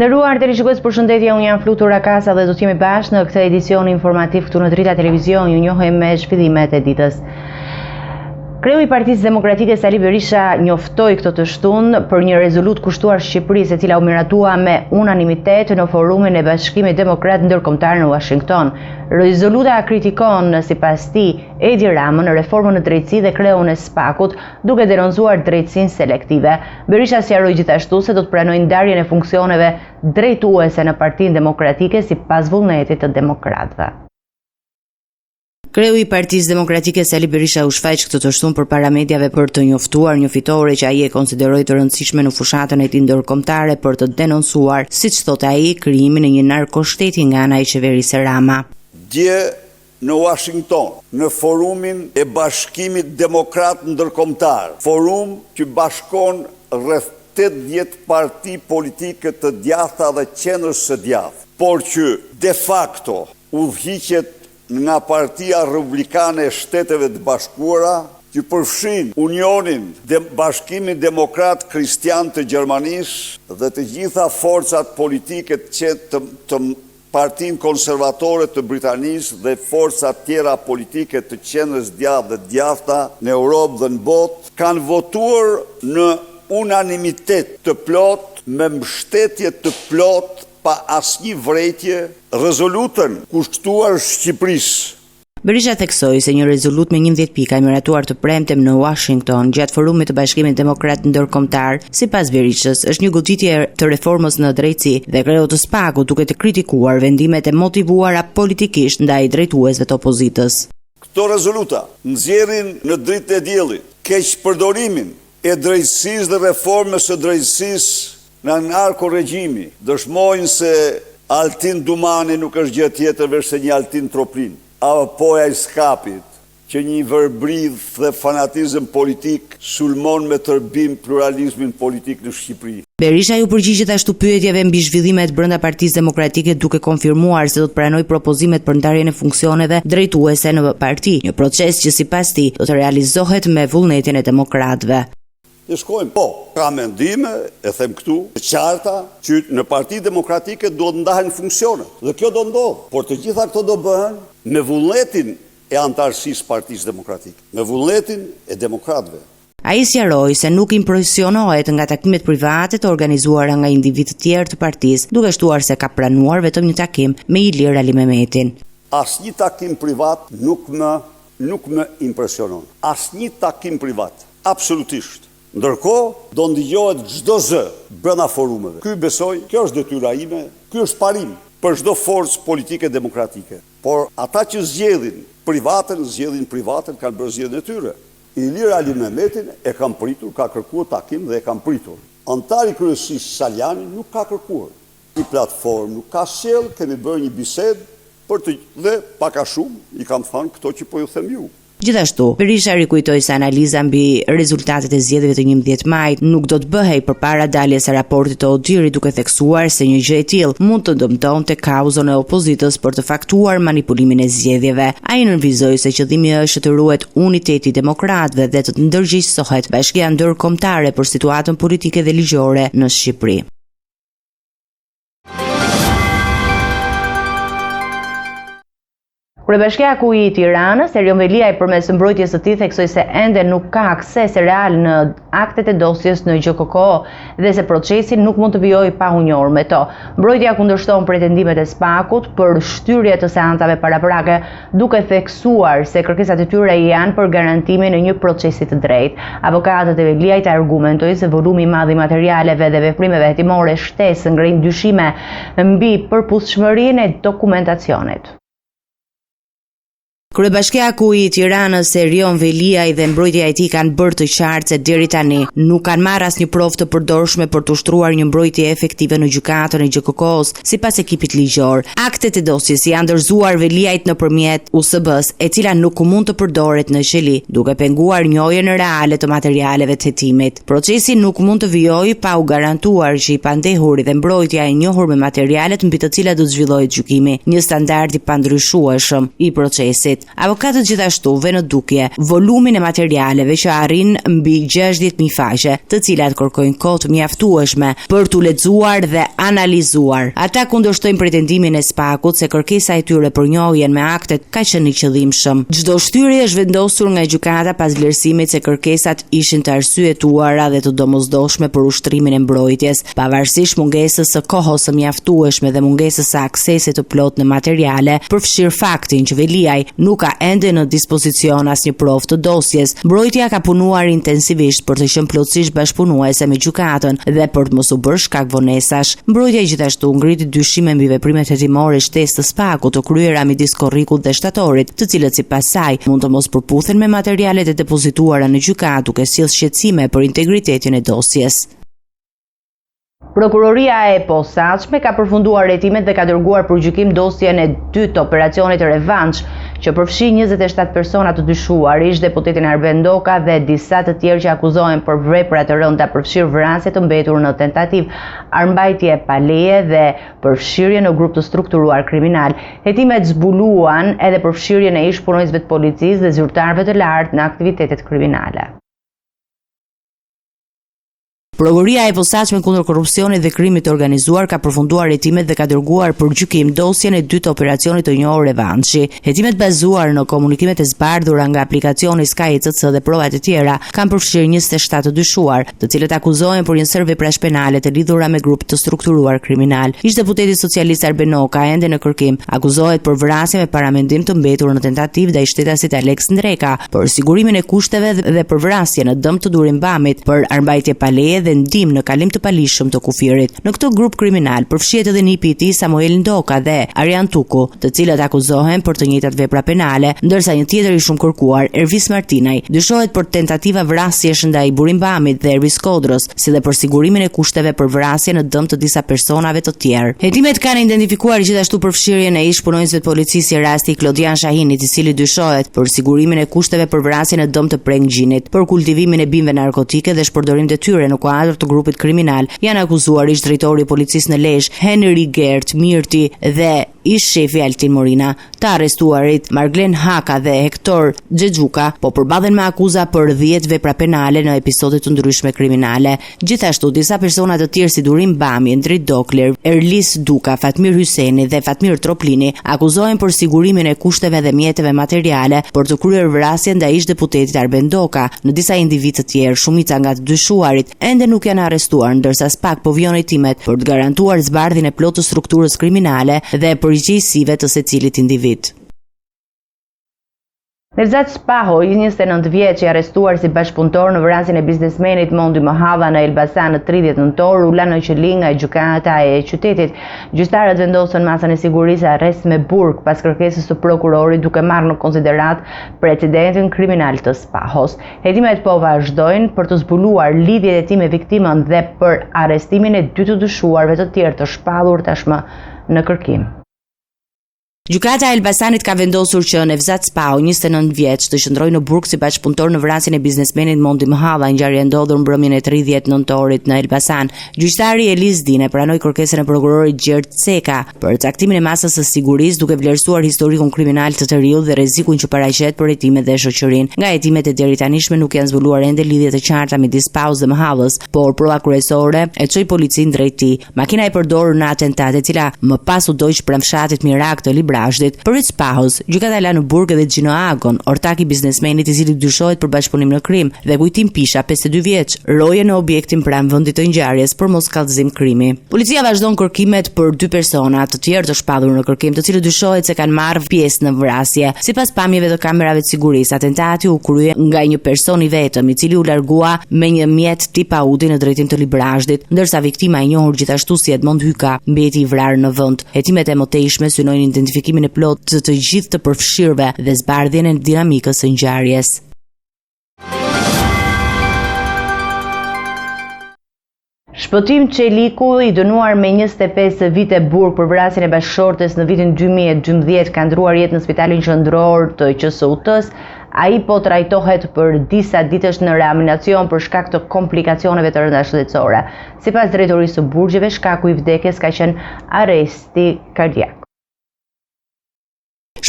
Të nderuar televizionistë, përshëndetje, unë jam Flutur Akasa dhe do të jemi bashkë në këtë edicion informativ këtu në Drita Televizion. Ju njohem me zhvillimet e ditës. Kreu i Partisë Demokratike Sali Berisha njoftoi këtë të shtunë për një rezolut kushtuar Shqipërisë, e cila u miratua me unanimitet në forumin e Bashkimit Demokrat Ndërkombëtar në Washington. Rezoluta kritikon, sipas tij, Edi Ramën, reformën në drejtësi dhe kreun e SPAK-ut, duke denoncuar drejtësinë selektive. Berisha sqaroi gjithashtu se do të pranojë ndarjen e funksioneve drejtuese në Partinë Demokratike sipas vullnetit të demokratëve. Kreu i Partisë Demokratike Sali Berisha u shfaq këtë të shtunë përpara mediave për të njoftuar një fitore që ai e konsideroi të rëndësishme në fushatën e tij ndërkombëtare për të denoncuar, siç thotë ai, krijimin e një narkoshteti nga ana e qeverisë Rama. Dje në Washington, në forumin e Bashkimit Demokrat Ndërkombëtar, forum që bashkon rreth 80 parti politike të djathta dhe qendrës së djathtë, por që de facto udhëhiqet nga Partia Republikane e Shteteve të Bashkuara, që përfshin Unionin Bashkimin Demokrat Kristian të Gjermanisë dhe të gjitha forcat politike të Partinë Konservatore të Britanisë dhe forcat tjera politike të qendrës djathtë dhe djathta në Europë dhe në botë, kanë votuar në unanimitet të plot, me mbështetje të plot, pa asnjë vretje, rezolutën kushtuar Shqipërisë. Berisha theksoi se një rezolut me 11 pika e miratuar të premtem në Washington gjatë forumit të Bashkimit Demokrat Ndërkombëtar, sipas Berishës, është një goditje të reformës në drejtësi dhe kreut të SPAK-ut, duke të kritikuar vendimet e motivuara politikisht ndaj drejtuesve të opozitës. Këto rezoluta nxjerrin në dritë e diellit keqpërdorimin e drejtësisë dhe reformës së drejtësisë në narko-regjimi, dëshmojnë se Altin Dumani nuk është gjë tjetër veç se një Altin Troplin, apo poja i skapit, që një verbridh dhe fanatizëm politik sulmon me tërbim pluralizmin politik në Shqipëri. Berisha ju përgjigj gjithashtu pyetjeve mbi zhvillimet brenda Partisë Demokratike, duke konfirmuar se do të pranojë propozimet për ndarjen e funksioneve drejtuese në parti, një proces që sipas tij do të realizohet me vullnetin e demokratëve. Të shkojmë, po, ka mendime, e them këtu, të qarta, që në Partinë Demokratike do të ndahen funksione. Dhe kjo do ndodhë, por të gjitha këto do bëhen me vullnetin e antarësisë Partisë Demokratike, me vullnetin e demokratëve. Ai sqaroi se nuk impresionohet nga takimet private të organizuara nga individë të tjerë të partisë, duke shtuar se ka pranuar vetëm një takim me Ilir Ali Mehmetin. Asnjë takim privat nuk më impresionon. Asnjë takim privat, absolutisht. Ndërkohë, do ndigjohet çdo zë brenda forumeve. Ky besoj, kjo është detyra ime, ky është parim për çdo forcë politike demokratike. Por ata që zgjedhin privatën, kanë bërë zgjedhjen e tyre. Ilir Ali Mehmetin e kam pritur, ka kërkuar takim dhe e kam pritur. Antari kryesisë Saljani nuk ka kërkuar. Një platformë nuk ka sjell, kemi bërë një bisedë dhe pak a shumë i kam thënë këto që po ju them ju. Gjithashtu, Berisha rikujtoi se analiza mbi rezultatet e zgjedhjeve të 11 majit nuk do të bëhej përpara daljes së raportit të Odirit, duke theksuar se një gjë e tillë mund të dëmtonte kauzën e opozitës për të faktuar manipulimin e zgjedhjeve. Ai nënvizoi se qëllimi është të ruhet uniteti i demokratëve dhe të ndërgjegjësohet Bashkia Ndërkombëtare për situatën politike dhe ligjore në Shqipëri. Kryebashkiaku i Tiranës, Erion Veliaj, përmes mbrojtjes së tij theksoi se ende nuk ka akses real në aktet e dosjes në GJKK dhe se procesi nuk mund të vijojë pa u njohur me to. Mbrojtja kundërshton pretendimet e SPAK-ut për shtyrje të seancave paraprake, duke theksuar se kërkesat e tyre janë për garantimin e një procesi të drejtë. Avokatët e Veliajt argumentojnë se volumi i madh i materialeve dhe veprimeve hetimore shtesë ngrin dyshime mbi përputhshmërinë e dokumentacionit. Kryebashkiaku i Tiranës, Erion Veliaj, dhe mbrojtja e tij kanë bërë të qartë se deri tani nuk kanë marrë asnjë provë të përdorshme për të ushtruar një mbrojtje efektive në gjykatën e GJKK-s, sipas ekipit ligjor. Aktet e dosjes janë dorëzuar Veliajt nëpërmjet USB-s, e cila nuk mund të përdoret në qeli, duke penguar njohjen reale të materialeve të hetimit. Procesi nuk mund të vijojë pa u garantuar që i pandehuri dhe mbrojtja e njohur me materialet mbi të cilat do të zhvillohet gjykimi, një standard i pandryshueshëm i procesit. shërbimit. Avokatët gjithashtu vënë në dukje volumin e materialeve që arrin mbi 60.000 faqe, të cilat kërkojnë kohë të mjaftueshme për t'u lexuar dhe analizuar. Ata kundërshtojnë pretendimin e SPAK-ut se kërkesa e tyre për njohjen me aktet ka qenë i qëllimshëm. Çdo shtyrje është vendosur nga gjykata pas vlerësimit se kërkesat ishin të arsyetuara dhe të domosdoshme për ushtrimin e mbrojtjes, pavarësisht mungesës së kohës së mjaftueshme dhe mungesës së aksesit të plotë në materiale, përfshir faktin që Veliaj nuk ka ende në dispozicion asnjë provë të dosjes. Mbrojtja ka punuar intensivisht për të qenë plotësisht bashkëpunuese me gjykatën dhe për të mos u bërë shkak vonesash. Mbrojtja gjithashtu ngriti dyshime mbi veprimet hetimore shtesë të SPAK-ut të kryera midis korrikut dhe shtatorit, të cilët sipas saj mund të mos përputhen me materialet e depozituara në gjykatë, duke sjellë shqetësime për integritetin e dosjes. Prokuroria e posaçme ka përfunduar hetimet dhe ka dërguar për gjykim dosjen e 2 të operacionit revansh që përfshin 27 persona të dyshuar, ish deputetin Arben Doka dhe disa të tjerë që akuzohen për vepra të rënda, përfshir vrasje të mbetur në tentativë, armbajtje pa leje dhe përfshirje në grup të strukturuar kriminal. Hetimet zbuluan edhe përfshirjen e ish punonjësve të policisë dhe zyrtarëve të lartë në aktivitetet kriminale. Prokuroria e posaçme kundër korrupsionit dhe krimit të organizuar ka përfunduar hetimet dhe ka dërguar për gjykim dosjen e 2 të operacionit të njohur Revanshi. Hetimet bazuar në komunikimet e zbardhura nga aplikacioni Sky CC dhe provat e tjera kanë përfshirë 27 të dyshuar, të cilët akuzohen për një sër veprash penale të lidhura me grup të strukturuar kriminal. Ish deputeti socialist Arben Doka ende në kërkim akuzohet për vrasje me paramendim të mbetur në tentativë ndaj shtetasit Alex Ndreka, për sigurimin e kushteve dhe për vrasje në dëm të durimbamit, për armbajtje pa leje dhe ndim në kalim të palishëm të kufirit. Në këtë grup kriminal përfshihet edhe nipi i tij Samuel Ndoka dhe Arjan Tuku, të cilët akuzohen për të njëjtat vepra penale, ndërsa një tjetër i shumë kërkuar, Ervis Martinaj, dyshohet për tentativa vrasjesh ndaj Burimbamit dhe Ervis Kodrës, si dhe për sigurimin e kushteve për vrasje në dëm të disa personave të tjerë. Hetimet kanë identifikuar gjithashtu përfshirjen e ish punonjësve të policisë si rasti Klodian Shahinit, i cili dyshohet për sigurimin e kushteve për vrasje në dëm të Prenggjinit, për kultivimin e bimëve narkotike dhe shpërdorim detyre në kuadër të grupit kriminal. Janë akuzuar ish drejtori i policisë në Lezhë, Henry Gert Mirti dhe ish shefi Altin Morina. Të arrestuarit Marglen Haka dhe Hektor Xhexhuka po përballen me akuza për 10 vepra penale në episode të ndryshme kriminale. Gjithashtu disa persona të tjerë si Durim Bami, Endrit Dokler, Erlis Duka, Fatmir Hyseni dhe Fatmir Troplini akuzohen për sigurimin e kushteve dhe mjeteve materiale për të kryer vrasje ndaj ish deputetit Arben Doka. Në disa individ të tjerë, shumica nga të dyshuarit ende nuk janë arrestuar, ndërsa SPAK po vjon hetimet për të garantuar zbardhjen e plotë të strukturës kriminale dhe përgjegjësive të secilit individ. Nevzat Spaho, 29 vjeç, i arrestuar si bashkëpunëtor në vrasjen e biznesmenit Mondi Mohalla në Elbasan në 30 nëntor, u la në qëllim nga gjykata e qytetit. Gjyqtarët vendosën masën e sigurisë arrest me burg pas kërkesës së prokurorit, duke marrë në konsiderat precedentin kriminal të Spahos. Hetimet po vazhdojnë për të zbuluar lidhjet e tij me viktimën dhe për arrestimin e 2 të dyshuarve të tjerë të shpallur tashmë në kërkim. Gjykata e Elbasanit ka vendosur që Nevzat Spaho, 29 vjeç, të qëndrojë në burg si bashkëpunëtor në vrasjen e biznesmenit Mondi Mohalla, ngjarje e ndodhur mbrëmjen e 30 nëntorit në Elbasan. Gjyqtari Eliz Dine pranoi kërkesën e prokurorit Gjert Ceka për caktimin e masës së sigurisë, duke vlerësuar historikun kriminal të riut dhe rrezikun që paraqet për hetimet dhe shoqërinë. Nga hetimet e deri tanishme nuk janë zbuluar ende lidhje të qarta midis Spahos dhe Mohallës, por prova kryesore e çoi policinë drejt tij. Makina e përdorur në atentat, e cila më pas u doq pranë fshatit Mirak të Përveç Spahos, gjykata la në burg edhe Gjino Agon, ortak i biznesmenit i cili dyshohet për bashkëpunim në krim, dhe Kujtim Pisha, 52 vjeç, roje në objektin pranë vendit të ngjarjes për moskallëzim krimi. Policia vazhdon kërkimet për 2 persona të tjerë të shpallur në kërkim, të cilët dyshohet se kanë marrë pjesë në vrasje. Sipas pamjeve të kamerave të sigurisë, atentati u krye nga një person i vetëm, i cili u largua me një mjet tip Audi në drejtim të Librazhdit, ndërsa viktima e njohur gjithashtu si Edmond Hyka mbeti i vrarë në vend. Hetimet e mëtejshme synojnë identifikimin e plot të gjithë të përfshirëve dhe zbardhjen e dinamikës së ngjarjes. Shpëtim Çeliku, i dënuar me 25 vite burg për vrasjen e bashkëshortes në vitin 2012, ka ndruar jetë në spitalin qendror të QSUT-s. Ai po trajtohet për disa ditësh në reanimacion për shkak të komplikacioneve të rënda shëndetësore. Sipas drejtorisë së burgjeve, shkaku i vdekjes ka qenë arresti kardiak.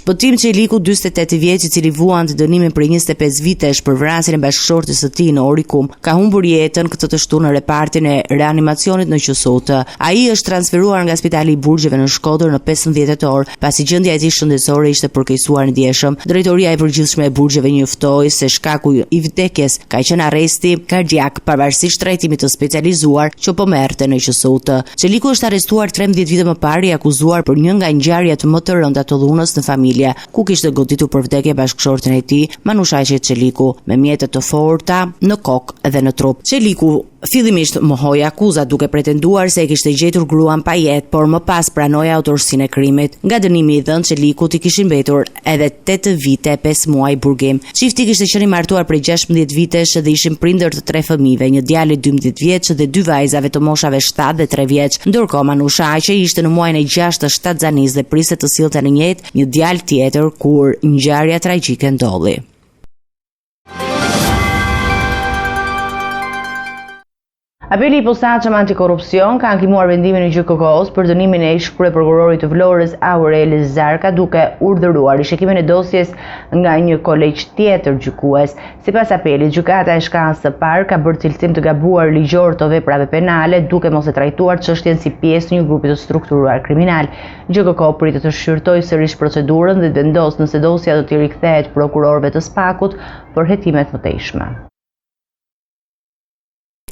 Shpëtim Çeliku, 48 vjeç, i cili vuan të dënimin për 25 vitesh për vrasjen e bashkëshortes së tij në Orikum, ka humbur jetën këtë të shtunë në repartin e reanimacionit në Qosot. Ai është transferuar nga Spitali i Burgjeve në Shkodër në 15 tetor, pasi gjendja e tij shëndetësore ishte përkeqësuar në djeshëm. Drejtoria e përgjithshme e Burgjeve njoftoi se shkaku i vdekjes ka qenë arresti kardiak, pavarësisht trajtimit të specializuar që po merrte në Qosot. Çeliku është arrestuar 13 vite më parë i akuzuar për një nga ngjarjet më të rënda të dhunës në familje, ku kishte goditur për vdekje bashkëshorten e tij, Manushaqe Çeliku, me mjete të forta në kokë dhe në trup. Çeliku fillimisht mohoi akuzat duke pretenduar se e kishte gjetur gruan pa jetë, por më pas pranoi autorsinë e krimit. Nga dënimi i dhënë Çelikut i kishin mbetur edhe 8 vite 5 muaj burgim. Çifti kishte qenë i martuar prej 16 vitesh dhe ishin prindër të 3 fëmijëve, një djalë 12 vjeç dhe 2 vajzave të moshave 7 dhe 3 vjeç. Ndërkohë Manushaqe ishte në muajin e 6 të shtatzanisë dhe priste të sillte në jetë një djalë tjetër kur ngjarja tragjike ndodhi. Apeli i posaçëm antikorrupsion ka ankimuar vendimin e GJKK-s për dënimin e ish-kryeprokurorit të Vlorës Aurel Zarka, duke urdhëruar rishikimin e dosjes nga një kolegj tjetër gjykues. Sipas apelit, gjykata e shkallës së parë ka bërë cilësim të gabuar ligjor të veprave penale, duke mos e trajtuar çështjen si pjesë të një grupi të strukturuar kriminal. GJKK pritet të shqyrtojë sërish procedurën dhe të vendosë nëse dosja do t'i rikthehet prokurorëve të SPAK-ut për hetimet mëtejshme.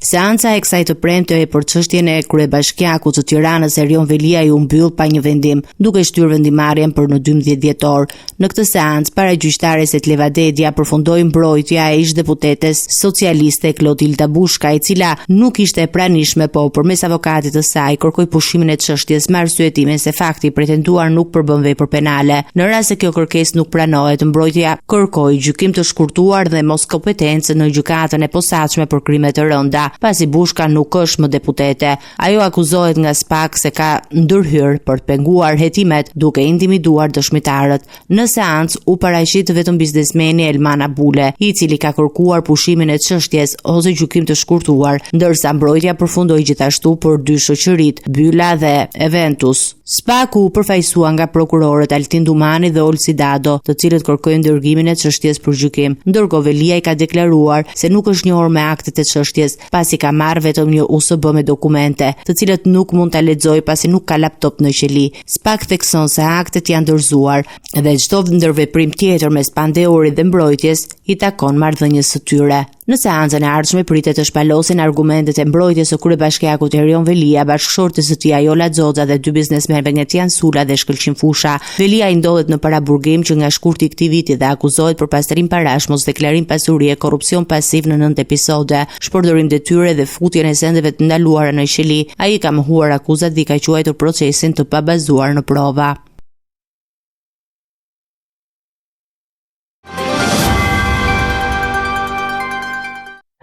Seanca e kësaj të premteve për çështjen e kryebashkiakut të Tiranës Erion Veliaj u mbyll pa një vendim, duke shtyrë vendimarrjen për në 12 dhjetor. Në këtë seancë, paragjyqtare Setleva Dedja përfundoi mbrojtja e ish-deputetes socialiste Klotilda Bushka, e cila nuk ishte e pranishme, po përmes avokatit të saj kërkoi pushimin e çështjes me arsyetimin se fakti i pretenduar nuk përbën vepër penale. Në rast se kjo kërkesë nuk pranohet, mbrojtja kërkoi gjykim të shkurtuar dhe mos kompetencë në gjykatën e posaçme për krime të rënda, pasi Bushka nuk është më deputete. Ajo akuzohet nga SPAK se ka ndërhyrë për të penguar hetimet duke intimiduar dëshmitarët. Në seancë u paraqit vetëm biznesmeni Elman Abule, i cili ka kërkuar pushimin e çështjes ose gjykim të shkurtuar, ndërsa mbrojtja përfundoi gjithashtu për 2 shoqërit, Byla dhe Eventus. SPAK-u përfaqësua nga prokurorët Altin Dumani dhe Olsi Dado, të cilët kërkojnë dërgimin e çështjes për gjykim. Ndërkohë Veliaj ka deklaruar se nuk është njohur me aktet e çështjes, pasi ka marrë vetëm një USB me dokumente, të cilët nuk mund ta lexojë pasi nuk ka laptop në qeli. SPAK thekson se aktet janë dorëzuar dhe çdo ndërveprim tjetër mes pandeurit dhe mbrojtjes i takon marrëdhënies së tyre. Në seancën e ardhshme pritet të shpalosin argumentet e mbrojtjes së kryebashkiakut Erion Velia, bashkëshortes së tij Ajola Xoxa dhe 2 biznesmenëve Venetian Sula dhe Shkëlqim Fusha. Velia i ndodhet në paraburgim që nga shkurti i këtij viti dhe akuzohet për pastrim parash, mos deklarim pasurie, korrupsion pasiv në 9 episode, shpërdorim detyre dhe futjen e sendeve të ndaluara në qeli. Ai ka mohuar akuzat dhe ka quajtur procesin të pabazuar në prova.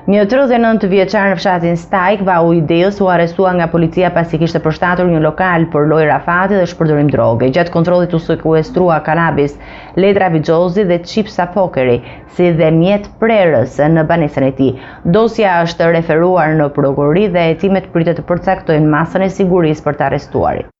Një 39 vjeçar në fshatin Stajk, vau i Deos, u arrestua nga policia pasi kishte përshtatur një lokal për lojë rafati dhe shpërdorim droge. Gjatë kontrollit u sekuestrua kanabis, letra vigjozi dhe çipsa pokeri, si dhe mjet prerës në banesën e tij. Dosja është referuar në prokurori dhe hetimet pritet të përcaktojnë masën e sigurisë për të arrestuarit.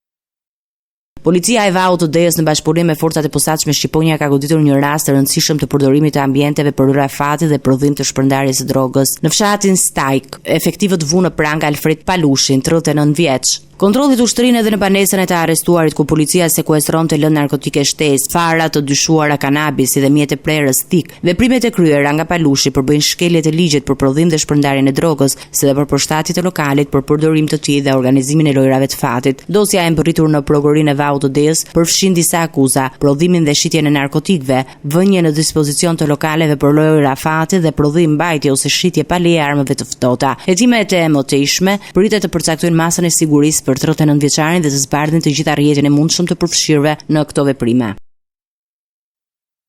Policia e Vaut të Deos në bashkëpunim me forcat e posaçme Shqiponia ka goditur një rast të rëndësishëm të përdorimit të ambienteve për rafati dhe prodhim të shpërndarjes së drogës. Në fshatin Stajk, efektivët vunë prang Alfred Palushin, 39 vjeç. Kontrollit ushtrinë edhe në banesën e të arrestuarit, ku policia sekuestronte lëndë narkotike shtesë, fara të dyshuara kanabisi dhe mjete prerës tik. Veprimet e kryera nga Palushi përbëjnë shkelje të ligjet për prodhim dhe shpërndarjen e drogës, si dhe për përshtatje të lokalit për përdorim të tij dhe organizimin e lojrave të fatit. Dosja e mbërritur në prokurorinë e Vaut të Deos përfshin disa akuza: prodhimin dhe shitjen e narkotikëve, vënje në dispozicion të lokaleve për lojra fati dhe prodhim, mbajtje ose shitje pa leje armëve të ftohta. Hetimet e mëtejshme pritet të përcaktojnë masën e sigurisë për 39 vjeçarin dhe të zbardhin të gjitha rrjetin e mundshëm të përfshirëve në këto veprime.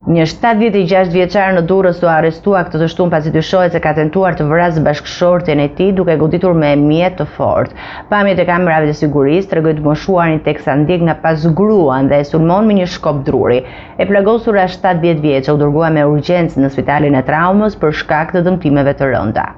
Një 76 vjeçar në Durrës u arrestua këtë të shtunë pasi dyshohet se ka tentuar të vrasë bashkëshorten e tij duke goditur me mjet të fortë. Pamjet e kamerave të sigurisë tregojnë të moshuarin teksa ndjek nga pas gruan dhe e sulmon me një shkop druri. E plagosura 70 vjeçe u dërgua me urgjencë në spitalin e traumës për shkak të dëmtimeve të rënda.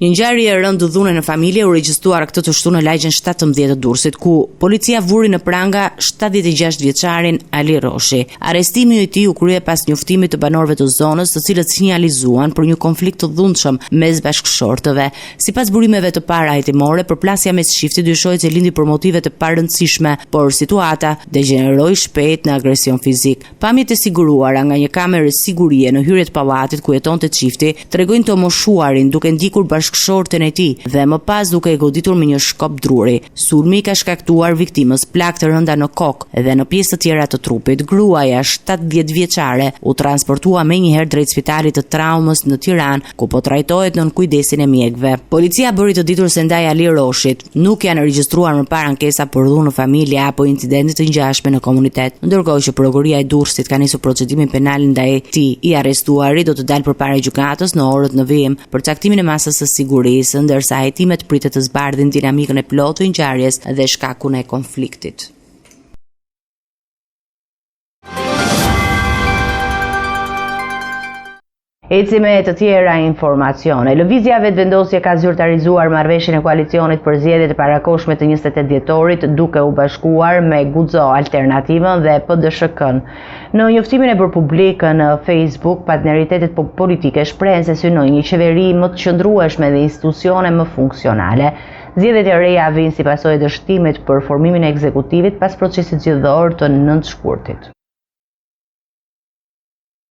Një ngjarje e rëndë dhune në familje u regjistruar këtë të shtunë në lagjen 17 të Durrësit, ku policia vuri në pranga 76 vjeçarin Ali Roshi. Arrestimi i tij u krye pas njoftimit të banorëve të zonës, të cilët sinjalizuan për një konflikt të dhunshëm mes bashkëshortëve. Sipas burimeve të para hetimore, përplasja mes shiftit dyshohet se lindi për motive të parëndësishme, por situata degeneroi shpejt në agresion fizik. Pamjet e siguruara nga një kamerë sigurie në hyrje të pallatit ku jetonte çifti tregojnë të moshuarin duke ndikur bashkëshorten e tij dhe më pas duke e goditur me një shkop druri. Sulmi ka shkaktuar viktimës plagë të rënda në kokë dhe në pjesë të tjera të trupit. Gruaja 70 vjeçare u transportua menjëherë drejt spitalit të traumës në Tiranë, ku po trajtohet nën kujdesin e mjekëve. Policia bëri të ditur se ndaj Ali Roshit nuk janë regjistruar më parë ankesa për dhunë në familje apo incidente të ngjashme në komunitet, ndërkohë që prokuroria e Durrësit ka nisur procedimin penal ndaj tij. I arrestuari do të dalë përpara gjykatës në orët në vijim për caktimin e masës së sigurisë, ndërsa hetimet pritet të zbardhin dinamikën e plotë të ngjarjes dhe shkakun e konfliktit. Eci me të tjera informacione. Lëvizja vetëvendosje ka zyrtarizuar marrëveshjen e koalicionit për zgjedhjet e parakohshme të 28 dhjetorit, duke u bashkuar me Guxo Alternativën dhe PDSH-n. Në njoftimin e bërë publik në Facebook, partneritetet politike shprehen se synojnë një qeveri më të qëndrueshme dhe institucione më funksionale. Zgjedhjet e reja vijnë si pasojë të shtimit për formimin e ekzekutivit pas procesit zgjedhor të 9 shkurtit.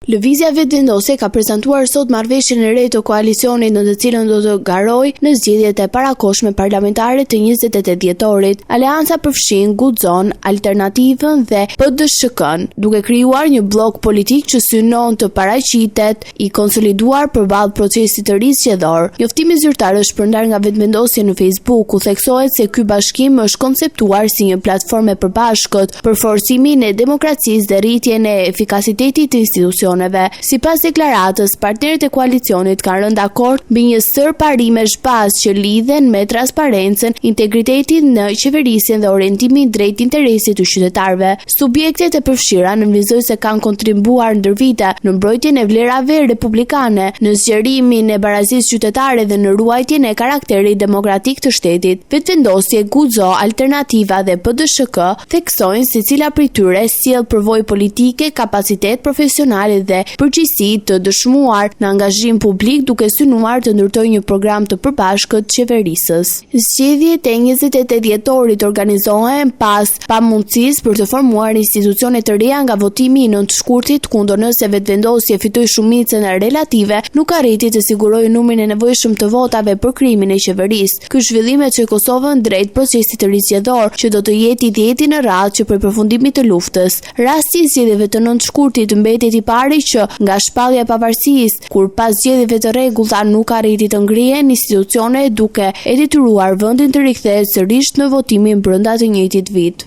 Lëvizja vetëvendosje ka prezantuar sot marrëveshjen e re të koalicionit në të cilën do të garojë në zgjedhjet e parakohshme parlamentare të 28 dhjetorit. Aleanca përfshin Guxon, Alternativën dhe PDSH-n, duke krijuar një blok politik që synon të paraqitet i konsoliduar përballë procesit të ri zgjedhor. Njoftimi zyrtar është shpërndar nga vetëvendosja në Facebook, ku theksohet se ky bashkim është konceptuar si një platformë e përbashkët për forcimin e demokracisë dhe rritjen e efikasitetit të institucioneve. Sipas deklaratës, partnerët e koalicionit kanë rënë dakord mbi një sër parimesh bazë që lidhen me transparencën, integritetin në qeverisjen dhe orientimin drejt interesit të qytetarëve. Subjektet e përfshira nënvizojnë se kanë kontribuar ndër vite në mbrojtjen e vlerave republikane, në zgjerimin e barazisë qytetare dhe në ruajtjen e karakterit demokratik të shtetit. Vetëvendosje, Guxo, Alternativa dhe PDSH theksojnë se cila prej tyre sjell përvojë politike, kapacitet profesional dhe përgjegjësi të dëshmuar në angazhim publik, duke synuar të ndërtojë një program të përbashkët qeverisës. Zgjedhjet e 28 dhjetorit organizohen pas pamundësisë për të formuar institucione të reja nga votimi i 9 shkurtit, ku nëse vetëvendosje fitoi shumicën relative, nuk arriti të sigurojë numrin e nevojshëm të votave për krijimin e qeverisë. Ky zhvillim e çoi Kosovën drejt procesit të ri zgjedhor, që do të jetë i 10-i në radhë që për përfundimin të luftës. Rasti i zgjedhjeve të 9 shkurtit mbetet i pari që nga shpallja e pavarësisë, kur pas zgjedhjeve të rregullta nuk arriti të ngrihen institucione, duke e detyruar vendin të rikthehet sërish në votimin brenda të njëjtit vit.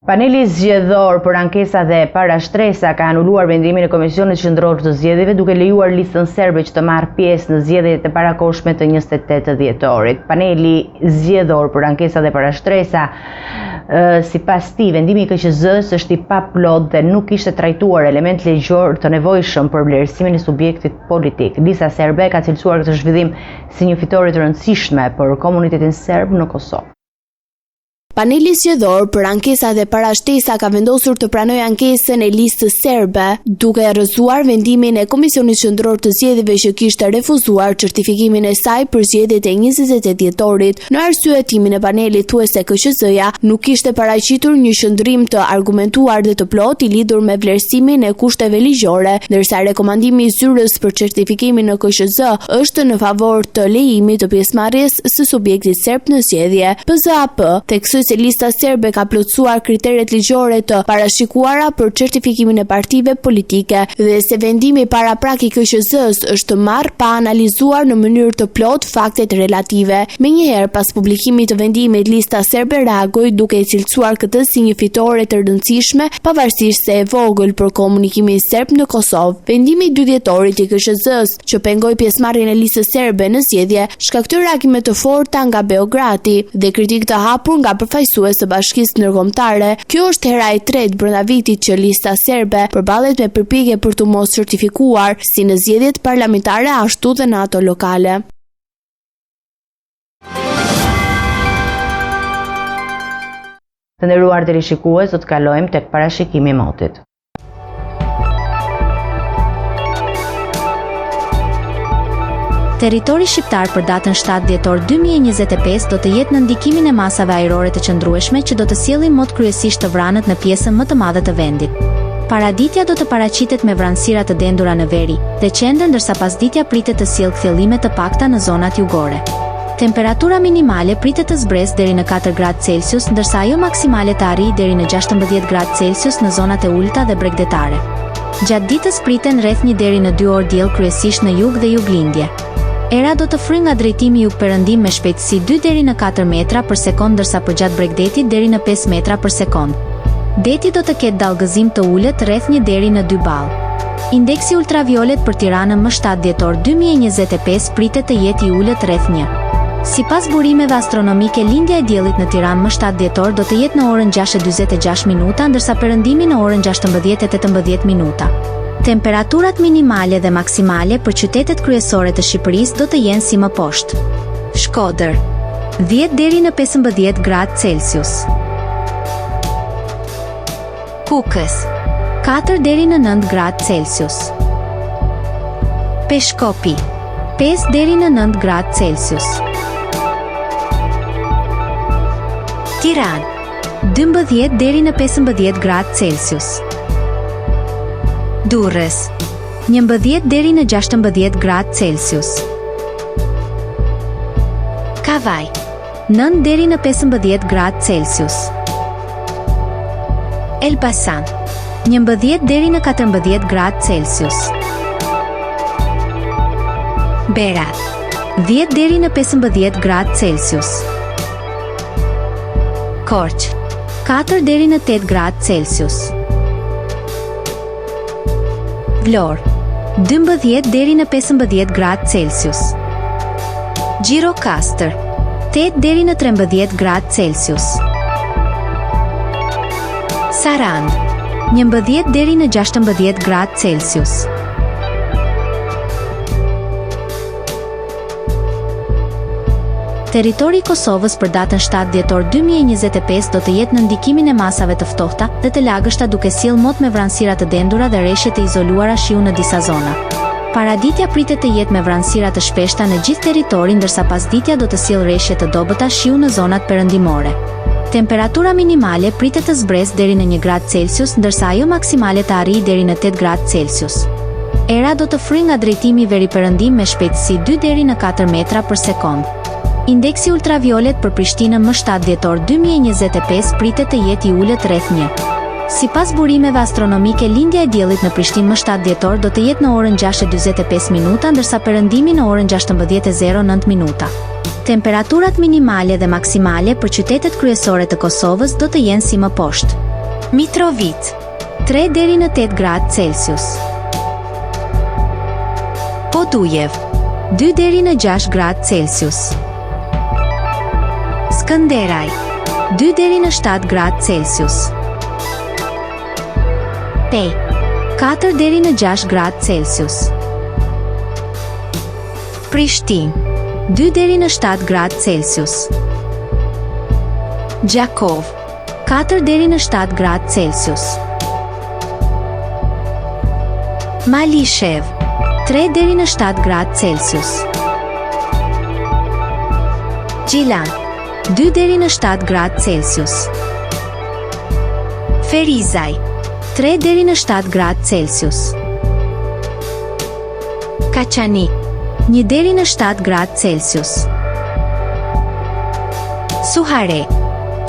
Paneli zgjedhor për ankesa dhe parashtresa ka anuluar vendimin e Komisionit Qendror të Zgjedhjeve, duke lejuar listën serbe që të marrë pjesë në zgjedhjet e parakohshme të 28 dhjetorit. Paneli zgjedhor për ankesa dhe parashtresa, sipas tij, vendimi i KQZ-s është i paplot dhe nuk ishte trajtuar element ligjor të nevojshëm për vlerësimin e subjektit politik. Lista serbe ka cilësuar këtë zhvillim si një fitore të rëndësishme për komunitetin serb në Kosovë. Paneli zgjedhor për ankesa dhe parashtesa ka vendosur të pranojë ankesën e listës serbe, duke rrëzuar vendimin e Komisionit Qendror të Zgjedhjeve që kishte refuzuar certifikimin e saj për zgjedhjet e 28 dhjetorit. Në arsyetimin e panelit thuhet se KQZ-ja nuk kishte paraqitur një qëndrim të argumentuar dhe të plot i lidhur me vlerësimin e kushteve ligjore, ndërsa rekomandimi i zyrës për certifikimin në KQZ është në favor të lejimit të pjesëmarrjes së subjektit serb në zgjedhje. PZAP theksoi se lista serbe ka plotësuar kriteret ligjore të parashikuara për certifikimin e partive politike dhe se vendimi paraprak i KQZ-s është marrë pa analizuar në mënyrë të plot faktet relative. Menjëherë pas publikimit të vendimit, lista serbe reagoi duke e cilësuar këtë si një fitore të rëndësishme, pavarësisht se e vogël për komunikimin serb në Kosovë. Vendimi i 2 dhjetorit i KQZ-s që pengoi pjesëmarrjen e listës serbe në zgjedhje shkaktoi reagime të forta nga Beogradi dhe kritikë të hapur nga fajsues të Bashkisë Ndërkombëtare. Kjo është hera e tretë brenda vitit që lista serbe përballet me përpjekje për të mos certifikuar, si në zgjedhjet parlamentare ashtu dhe në ato lokale. Të nderuar teleshikues, do të kalojmë tek parashikimi i motit. Territori shqiptar për datën 7 dhjetor 2025 do të jetë në ndikimin e masave ajrore të qëndrueshme që do të sjellin mot kryesisht të vranët në pjesën më të madhe të vendit. Paraditja do të paraqitet me vranësira të dendura në veri dhe qendër, ndërsa pasditja pritet të sjellë kthjellime të pakta në zonat jugore. Temperatura minimale pritet të zbresë deri në 4 gradë Celsius, ndërsa ajo maksimale të arrijë deri në 16 gradë Celsius në zonat e ulta dhe bregdetare. Gjatë ditës priten rreth 1 deri në 2 orë diell kryesisht në jug dhe juglindje. Era do të fryjë nga drejtimi jug-perëndim me shpejtësi 2 deri në 4 metra për sekond, ndërsa përgjat bregdetit deri në 5 metra për sekond. Deti do të ketë dallgëzim të ulët rreth 1 deri në 2 ballë. Indeksi ultraviolet për Tiranën më 7 dhjetor 2025 pritet të jetë i ulët rreth 1. Sipas burimeve astronomike, lindja e diellit në Tiranë më 7 dhjetor do të jetë në orën 6:46 minuta, ndërsa perëndimi në orën 16:18 minuta. Temperaturat minimale dhe maksimale për qytetet kryesore të Shqipërisë do të jenë si më poshtë. Shkodër 10 deri në 15 gradë Celsius. Kukës 4 deri në 9 gradë Celsius. Peshkopi 5 deri në 9 gradë Celsius. Tiranë 12 deri në 15 gradë Celsius. Durrës 11 deri në 16 gradë Celsius. Kavaj 9 deri në 15 gradë Celsius. Elbasan 11 deri në 14 gradë Celsius. Berat 10 deri në 15 gradë Celsius. Korç 4 deri në 8 gradë Celsius. Vlorë 12 deri në 15 gradë Celsius. Gjirokastër 8 deri në 13 gradë Celsius. Sarandë 11 deri në 16 gradë Celsius. Territori i Kosovës për datën 7 dhjetor 2025 do të jetë në ndikimin e masave të ftohta dhe të lagështa, duke sjellë mot me vranësira të dendura dhe rreshje të izoluara shiu në disa zona. Paraditja pritet të jetë me vranësira të shpeshta në gjithë territorin, ndërsa pasditja do të sjellë rreshje të dobëta shiu në zonat perëndimore. Temperatura minimale pritet të zbresë deri në 1 gradë Celsius, ndërsa ajo maksimale të arrijë deri në 8 gradë Celsius. Era do të fryjë nga drejtimi veri-perëndim me shpejtësi 2 deri në 4 metra për sekond. Indeksi ultraviolet për Prishtinën më 7 dhjetor 2025 pritet të jetë i ulët rreth 1. Sipas burimeve astronomike, lindja e diellit në Prishtinë më 7 dhjetor do të jetë në orën 6:45 minuta, ndërsa perëndimi në orën 16:09 minuta. Temperaturat minimale dhe maksimale për qytetet kryesore të Kosovës do të jenë si më poshtë. Mitrovica 3 deri në 8 gradë Celsius. Podujev 2 deri në 6 gradë Celsius. Skënderaj 2 deri në 7 gradë Celsius. Pej 4 deri në 6 gradë Celsius. Prishtinë 2 deri në 7 gradë Celsius. Gjakov 4 deri në 7 gradë Celsius. Malishev 3 deri në 7 gradë Celsius. Gjilan 2 deri në 7 gradë Celsius. Ferizaj 3 deri në 7 gradë Celsius. Kaçani 1 deri në 7 gradë Celsius. Suhare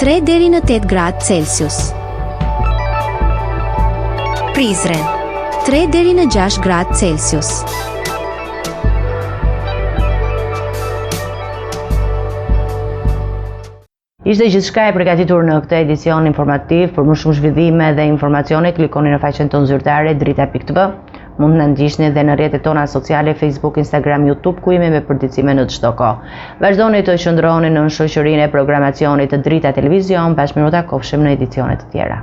3 deri në 8 gradë Celsius. Prizren 3 deri në 6 gradë Celsius. Ishte gjithçka e përgatitur në këtë edicion informativ. Për më shumë zhvillime dhe informacione, klikoni në faqen tonë zyrtare drita.tv. Mund në ndiqni dhe në rrjetet tona sociale, Facebook, Instagram, YouTube, ku jemi me përditësime në çdo kohë. Vazhdoni të qëndroni në shoqërinë e programacionit të Drita Televizion, bashkë me Ruta Kofshim në edicione të tjera.